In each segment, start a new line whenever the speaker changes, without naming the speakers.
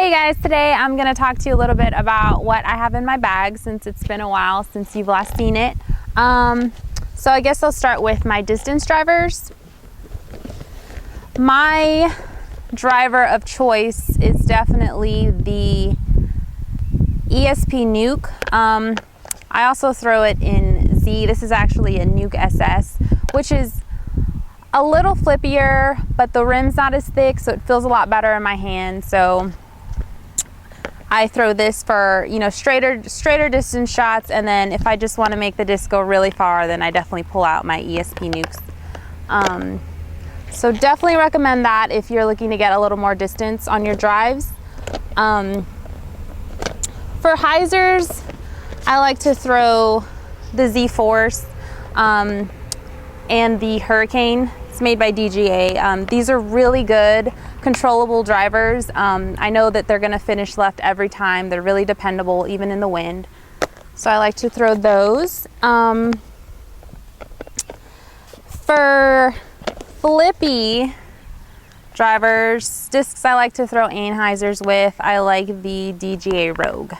Hey guys, today I'm going to talk to you a little bit about what I have in my bag since it's been a while since you've last seen it. So I guess I'll start with my distance drivers. My driver of choice is definitely the Esp Nuke. I also throw it in Z. This is actually a Nuke SS, which is a little flippier, but the rim's not as thick, so it feels a lot better in my hand. So I throw this for, you know, straighter distance shots, and then if I just want to make the disc go really far, then I definitely pull out my Esp Nukes. So definitely recommend that if you're looking to get a little more distance on your drives. For hyzers, I like to throw the Z Force and the Hurricane. It's made by DGA. These are really good, controllable drivers. I know that they're gonna finish left every time. They're really dependable, even in the wind. So I like to throw those. For flippy drivers, discs I like to throw anhyzers with, I like the DGA Rogue.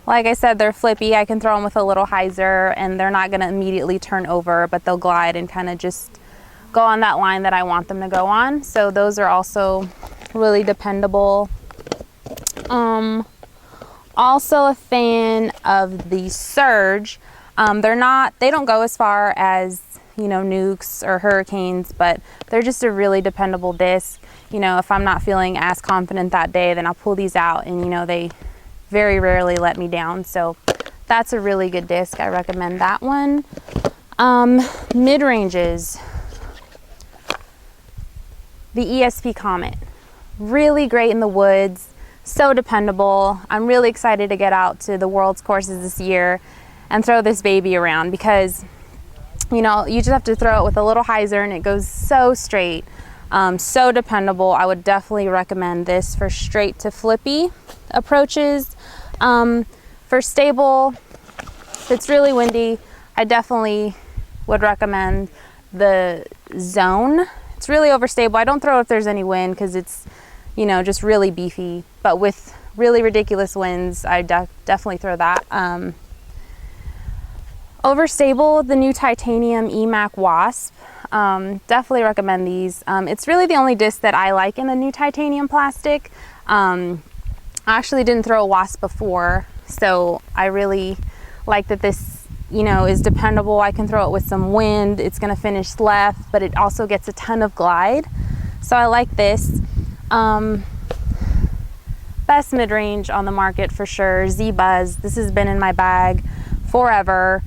Like I said, they're flippy. I can throw them with a little hyzer and they're not gonna immediately turn over, but they'll glide and kind of just go on that line that I want them to go on. So those are also really dependable. Also a fan of the Surge. They don't go as far as, you know, Nukes or Hurricanes, but they're just a really dependable disc. You know, if I'm not feeling as confident that day, then I'll pull these out, and you know, they very rarely let me down. So that's a really good disc. I recommend that one. Mid-ranges, the Esp Comet, really great in the woods, so dependable. I'm really excited to get out to the world's courses this year and throw this baby around, because you know, you just have to throw it with a little hyzer and it goes so straight. So dependable. I would definitely recommend this for straight to flippy approaches. For stable, if it's really windy, I definitely would recommend the Zone. It's really overstable. I don't throw it if there's any wind, because it's, you know, just really beefy. But with really ridiculous winds, I definitely throw that. Overstable, the new titanium EMAC Wasp. Definitely recommend these. It's really the only disc that I like in the new titanium plastic. I actually didn't throw a Wasp before, so I really like that this, you know, is dependable. I can throw it with some wind. It's gonna finish left, but it also gets a ton of glide. So I like this. Best mid-range on the market for sure, Z-Buzz. This has been in my bag forever.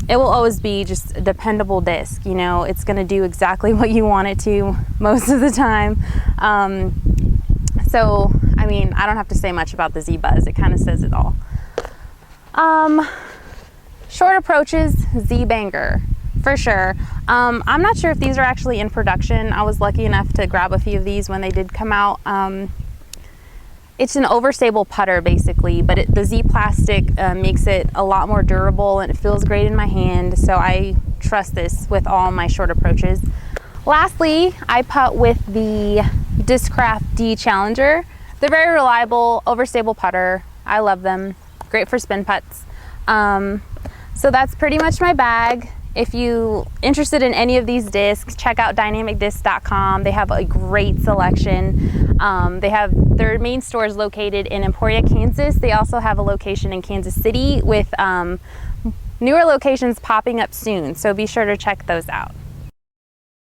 It will always be just a dependable disc. You know, it's going to do exactly what you want it to most of the time. So, I mean, I don't have to say much about the Z-Buzz. It kind of says it all. Short approaches, Z-Banger, for sure. I'm not sure if these are actually in production. I was lucky enough to grab a few of these when they did come out. It's an overstable putter basically, but the Z plastic makes it a lot more durable and it feels great in my hand. So I trust this with all my short approaches. Lastly, I putt with the Discraft D Challenger. They're very reliable, overstable putter. I love them. Great for spin putts. So that's pretty much my bag. If you're interested in any of these discs, check out dynamicdisc.com. They have a great selection. They have their main store is located in Emporia, Kansas. They also have a location in Kansas City with newer locations popping up soon. So be sure to check those out.